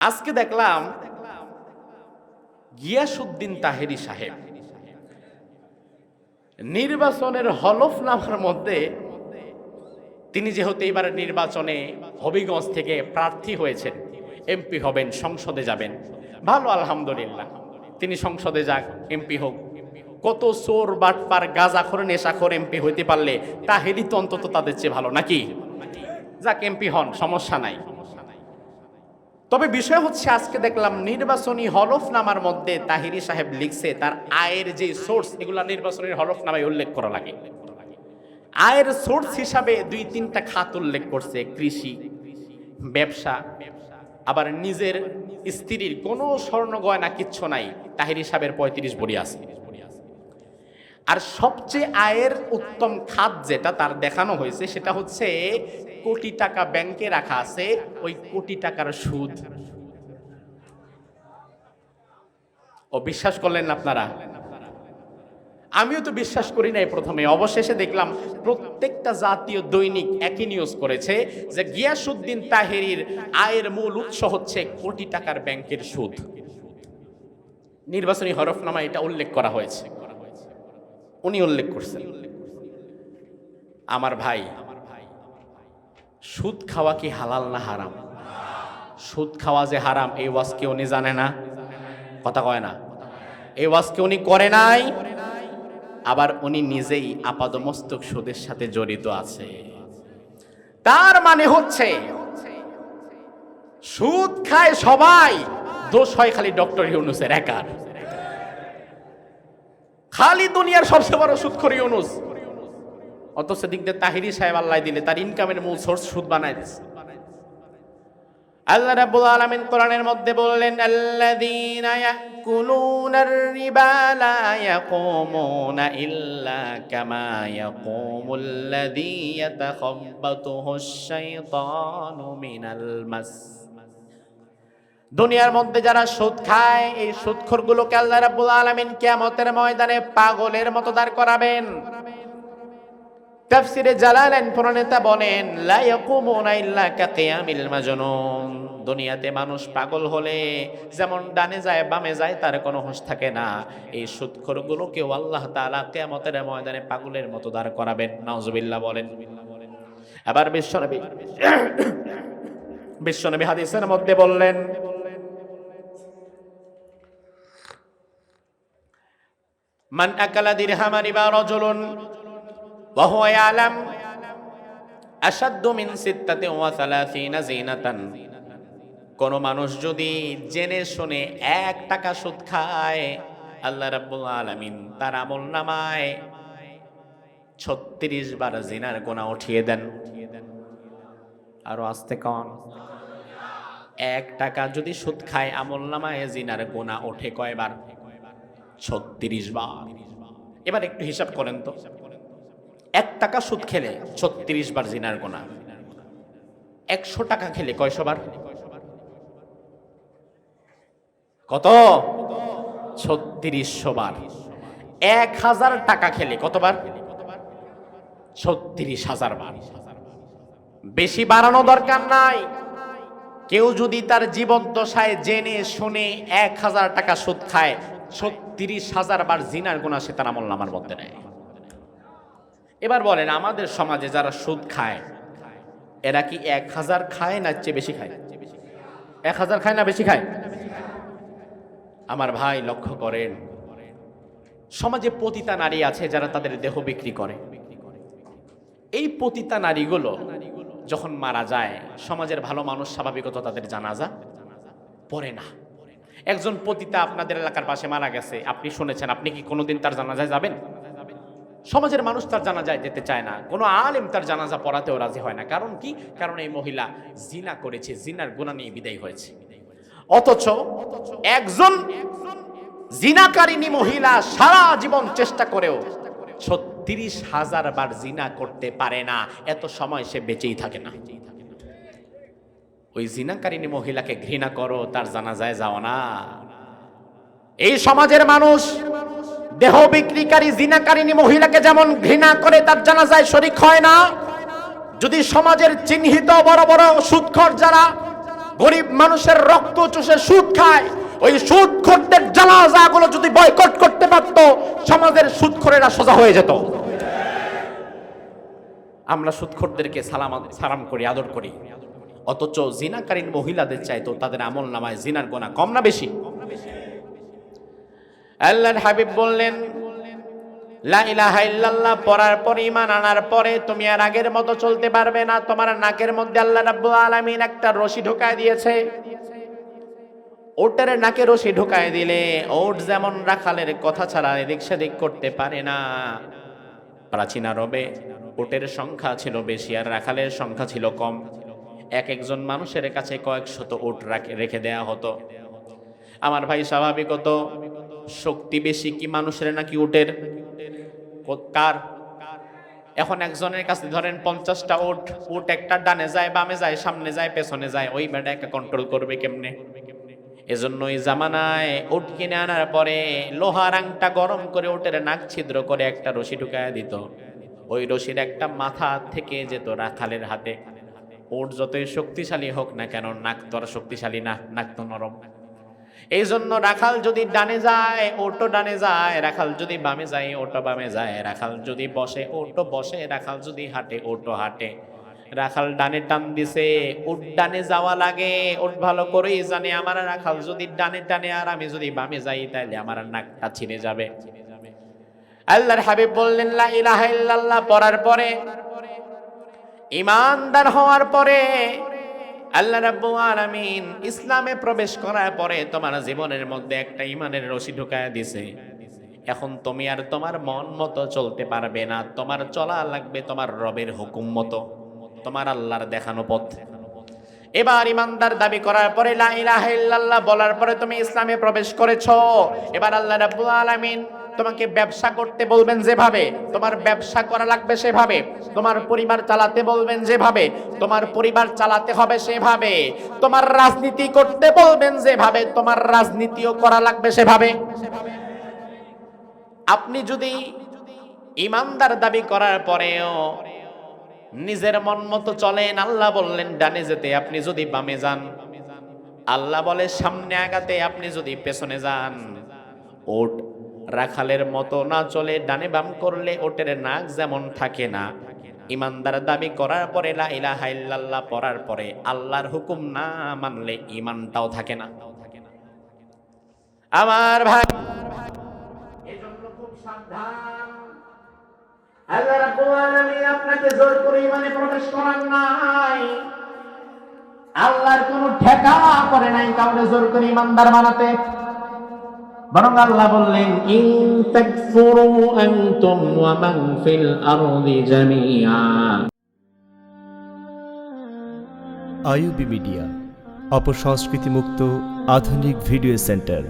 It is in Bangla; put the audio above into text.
আজকে দেখলাম গিয়াসউদ্দিন তাহেরি সাহেব নির্বাচনের হলফনামার মধ্যে তিনি যেহেতু এবার নির্বাচনে হবিগঞ্জ থেকে প্রার্থী হয়েছেন, এমপি হবেন, সংসদে যাবেন, ভালো আলহামদুলিল্লাহ, তিনি সংসদে যাক, এমপি হোক। কত চোর বাটপার গাঁজাখোর নেশাখোর এমপি হইতে পারলে তাহেরি তো অন্তত তাদের চেয়ে ভালো নাকি? যাক, এমপি হন, সমস্যা নাই। তবে বিষয় হচ্ছে, আজকে দেখলাম নির্বাচনী হলফনামার মধ্যে তাহেরি সাহেব লিখছে তার আয়ের যে সোর্স, এগুলা নির্বাচনের হলফনামায় উল্লেখ করা লাগে। আয়ের সোর্স হিসাবে 2-3টা খাত উল্লেখ করছে, কৃষি, ব্যবসা, আবার নিজের স্ত্রীর কোনো স্বর্ণ গয়না কিচ্ছু নাই, তাহেরি সাহেবের 35 ভরি আছে। আর সবচেয়ে আয়ের উত্তম খাত যেটা তার দেখানো হয়েছে সেটা হচ্ছে কোটি টাকা ব্যাংকে রাখা আছে, ওই কোটি টাকার সুদ। ও বিশ্বাস করলেন আপনারা? আমিও তো বিশ্বাস করি নাই প্রথমে, অবশেষে দেখলাম প্রত্যেকটা জাতীয় দৈনিক একই নিউজ করেছে যে গিয়াসউদ্দিন তাহেরির আয়ের মূল উৎস হচ্ছে কোটি টাকার ব্যাংকের সুদ। নির্বাচনী হলফনামায় এটা উল্লেখ করা হয়েছে, উনি উল্লেখ করছেন। আমার ভাই, সুদ খাওয়া কি হালাল না হারাম? সুদ খাওয়া যে হারাম এই ওয়াজ কি উনি জানে না? কথা কয় না। এই ওয়াজ কি উনি করে নাই? আবার উনি নিজেই আপাদমস্তক সুদের সাথে জড়িত আছে। তার মানে হচ্ছে সুদ খায় সবাই, দোষ হয় খালি ডক্টর ইউনূসের একার। খালি দুনিয়ার সবচেয়ে বড় সুদখোর ইউনূস, অথচ দিক দিয়ে তাহেরি সাহেব আল্লাহ দিলে তার ইনকামের মূল সোর্স সুদ বানায় দিচ্ছে। আল্লাহ রাব্বুল আলামিন কোরআনের মধ্যে বললেন, আল্লাযীনা ইয়াকুলুনার রিবা লা ইয়াকুমুনা ইল্লা কামা ইয়াকুমুল্লাযী ইয়াতাখাব্বাতুহুশ শাইতানু মিনাল মাস। দুনিয়ার মধ্যে যারা সুদ খায়, এই সুদখোরগুলোকে আল্লাহ রাব্বুল আলামিন কিয়ামতের ময়দানে পাগলের মতো দাঁড় করাবেন। তাফসিরে জালালাইন প্রণেতা বলেন, লা ইয়াকুমুনা ইল্লা কাকিয়ামিল মাজনুন। দুনিয়াতে মানুষ পাগল হলে যেমন ডানে যায় বামে যায়, তার কোনো হুঁশ থাকে না, এই সুদখোরগুলোকেও আল্লাহ তাআলা কিয়ামতের ময়দানে পাগলের মতো দাঁড় করাবেন। নাউজুবিল্লাহ বলেন। আবার বিশ্বনবী হাদিসের মধ্যে বললেন, মান আকালা দিরহামা রিবা রাজুলুন ওয়া হুয়া ইয়ালাম আশাদ্দু মিন 36 জিনাতান। কোন মানুষ যদি জেনে শুনে 1 টাকা সুদ খায়, আল্লাহ রাব্বুল আলামিন তার আমলনামায় 36 বার জিনার গুনাহ উঠিয়ে দেন। আরো আস্তে কন। 1 টাকা যদি সুদ খায়, আমলনামায় জিনার গুনাহ ওঠে কয়বার? 36 বার। এবার একটু হিসাব করেন তো, 1 টাকা সুদ খেলে 36 বার জিনার গুনাহ, 100 টাকা খেলে কয়শো বার? কত? 3600 বার। 1000 টাকা খেলে কতবার? 36000 বার। বেশি বাড়ানো দরকার নাই। কেউ যদি তার জীবদ্দশায় জেনে শুনে 1000 টাকা সুদ খায়, 36000 বার জিনার গুনাহ সে তার আমলনামার মধ্যে নেয়। এবার বলেন, আমাদের সমাজে যারা সুদ খায়, এরা কি 1000 খায় না চেয়ে বেশি খায়? 1000 খায় না বেশি খায়? আমার ভাই লক্ষ্য করেন, সমাজে পতিতা নারী আছে যারা তাদের দেহ বিক্রি করে। এই পতিতা নারীগুলো যখন মারা যায়, সমাজের ভালো মানুষ স্বাভাবিকত তাদের জানাজা পড়ে না। একজন পতিতা আপনাদের এলাকার পাশে মারা গেছে, আপনি শুনেছেন, আপনি কি কোনোদিন তার জানাজায় যাবেন? সমাজের মানুষ তার জানাজায় যেতে চায় না, কোনো আলেম তার জানাজা পড়াতেও রাজি হয় না। কারণ কি? কারণ এই মহিলা জিনা করেছে, জিনার গুনাহ নিয়ে বিদায় হয়েছে। অথচ একজন জিনাকারিনী মহিলা সারা জীবন চেষ্টা করেও 36000 বার জিনা করতে পারে না, এত সময় সে বেঁচেই থাকে না। ওই জিনাকারিনী মহিলাকে ঘৃণা করো, তার জানাজায় যাও না। এই সমাজের মানুষ দেহ বিক্রিকারী জিনাকারিনী মহিলাকে যেমন ঘৃণা করে তার জানাজায় শরীক হয় না, যদি সমাজের চিহ্নিত বড় বড় সুদখোর যারা গরিব মানুষের রক্ত চুষে সুদ খায়, ওই সুদখোরদের জানাজাগুলো যদি বয়কট করতে পারত, সমাজের সুদখোরেরা সোজা হয়ে যেত। আমরা সুদখোরদেরকে সালাম করি, আদর করি, অথচ জিনাকারীন মহিলাদের চাইতো তাদের আমল নামায় জিনার গুনাহ কম না বেশি? আল্লাহর হাবিব বললেন, লা ইলাহা ইল্লাল্লাহ পড়ার পরে, ঈমান আনার পরে তুমি আর আগের মতো চলতে পারবে না। তোমার নাকের মধ্যে আল্লাহ রাব্বুল আলামিন একটা রশি ঢোকায় দিয়েছে। ওটের নাকে রশি ঢোকায় দিলে ওট যেমন রাখালের কথা ছাড়া এদিক সেদিক করতে পারে না। প্রাচীন আরবে ওটের সংখ্যা ছিল বেশি আর রাখালের সংখ্যা ছিল কম। এক একজন মানুষের কাছে কয়েক শত উট রেখে দেয়া হতো। আমার ভাই, স্বাভাবিকত শক্তি বেশি কি মানুষের নাকি উটের? কার? এখন একজনের কাছে ধরেন 50টা উট, উট একটা ডানে যায়, বামে যায়, সামনে যায়, পেছনে যায়, ওই বেটা একটা কন্ট্রোল করবে কেমনে? এজন্য এই জামানায় উট কিনে আনার পরে লোহার আংটা গরম করে উটের নাক ছিদ্র করে একটা রশি ঢুকায় দিত। ওই রশির একটা মাথা থেকে যেত রাখালের হাতে। উট যতই শক্তিশালী হোক না কেন, নাক তো আর শক্তিশালী না, নাক তো নরম। এই জন্য রাখাল যদি ডানে যায় ওটো ডানে যায়, রাখাল যদি বামে যায় ওটো বামে যায়, রাখাল যদি বসে ওটো বসে, রাখাল যদি হাঁটে ওটো হাঁটে। রাখাল ডানে টান দিছে, উট ডানে যাওয়া লাগে। উট ভালো করেই জানে আমার রাখাল যদি ডানে টানে আর আমি যদি বামে যাই তাহলে আমার নাকটা ছিঁড়ে যাবে। আল্লাহর হাবিব বললেন, লা ইলাহা ইল্লাল্লাহ পড়ার পরে, ঈমানদার হওয়ার পরে, আল্লাহ রাব্বুল আলামিন ইসলামে প্রবেশ করার পরে তোমার জীবনের মধ্যে একটা ঈমানের রশি ঢুকায় দিছে। এখন তুমি আর তোমার মন মতো চলতে পারবে না, তোমার চলা লাগবে তোমার রবের হুকুম মতো, তোমার আল্লাহর দেখানো পথ। এবার ঈমানদার দাবি করার পরে, লা ইলাহা ইল্লাল্লাহ বলার পরে তুমি ইসলামে প্রবেশ করেছো। এবার আল্লাহ রাব্বুল আলামিন তোমাকে ব্যবসা করতে বলবেন যেভাবে, তোমার ব্যবসা করা লাগবে সেভাবে। তোমার পরিবার চালাতে বলবেন যেভাবে, তোমার পরিবার চালাতে হবে সেভাবে। তোমার রাজনীতি করতে বলবেন যেভাবে, তোমার রাজনীতিও করা লাগবে সেভাবে। আপনি যদি ঈমানদার দাবি করার পরেও নিজের মন মতো চলেন, আল্লাহ বললেন ডানে যেতে, আপনি যদি বামে যান, আল্লাহ বলে সামনে আগাতে, আপনি যদি পেছনে যান, ওট রাখালের মতো না চলে ডানে বাম করলে ওটের নাক যেমন থাকে না, ঈমানদার দাবি করার পরে লা ইলাহা ইল্লাল্লাহ পড়ার পরে আল্লাহর হুকুম না মানলে ঈমানটাও থাকে না। আমার ভাই, এজন্য খুব সাবধান। আল্লাহ রাব্বুল আলামিন আপনাকে জোর করে ঈমানে প্রবেশ করান নাই। আল্লাহর কোনো ঠেকা করে নাই কাউকে জোর করে ঈমানদার বানাতে। বরং আল্লাহ বললেন, ইন তাকফুরু আনতুম ওয়া মান ফিল আরদি জামিআ। আইইউবি মিডিয়া, অপসংস্কৃতি মুক্ত আধুনিক ভিডিও সেন্টার।